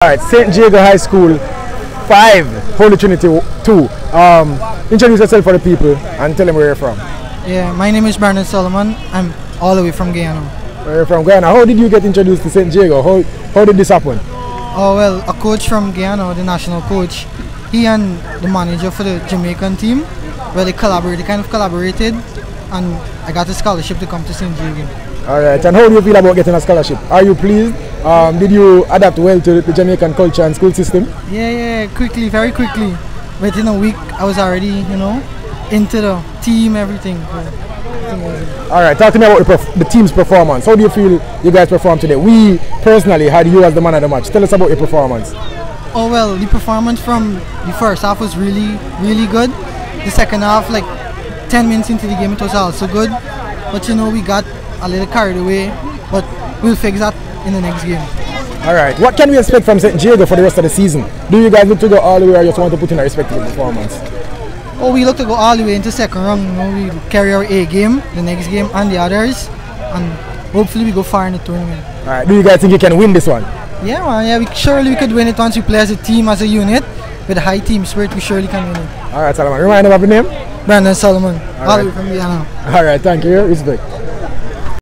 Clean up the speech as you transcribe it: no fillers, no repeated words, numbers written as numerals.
Alright, St. Jago High School 5, Holy Trinity 2. Introduce yourself for the people and tell them where you're from. Yeah, my name is Brandon Solomon. I'm all the way from Guyana. Where you're from Guyana. How did you get introduced to St. Jago? How did this happen? Oh well, a coach from Guyana, the national coach, he and the manager for the Jamaican team, well, they kind of collaborated, and I got a scholarship to come to St. Jago. Alright, and how do you feel about getting a scholarship? Are you pleased? Did you adapt well to the Jamaican culture and school system? Yeah, quickly, very quickly. Within a week, I was already, into the team, everything. Alright, talk to me about the team's performance. How do you feel you guys performed today? We personally had you as the man of the match. Tell us about your performance. Oh well, the performance from the first half was really good. The second half, like 10 minutes into the game, it was also good. But we got a little carried away, but we'll fix that in the next game. Alright, what can we expect from St. Jago for the rest of the season? Do you guys look to go all the way or just want to put in a respectable performance? Oh, we look to go all the way into second round. We carry our A game, the next game, and the others, and hopefully we go far in the tournament. Alright, do you guys think you can win this one? Yeah, man. Yeah, surely we could win it once we play as a team, as a unit, with a high team spirit. We surely can win it. Alright, Solomon. Remind them of your name? Brandon Solomon, all the way from Guyana. Alright, thank you. Respect.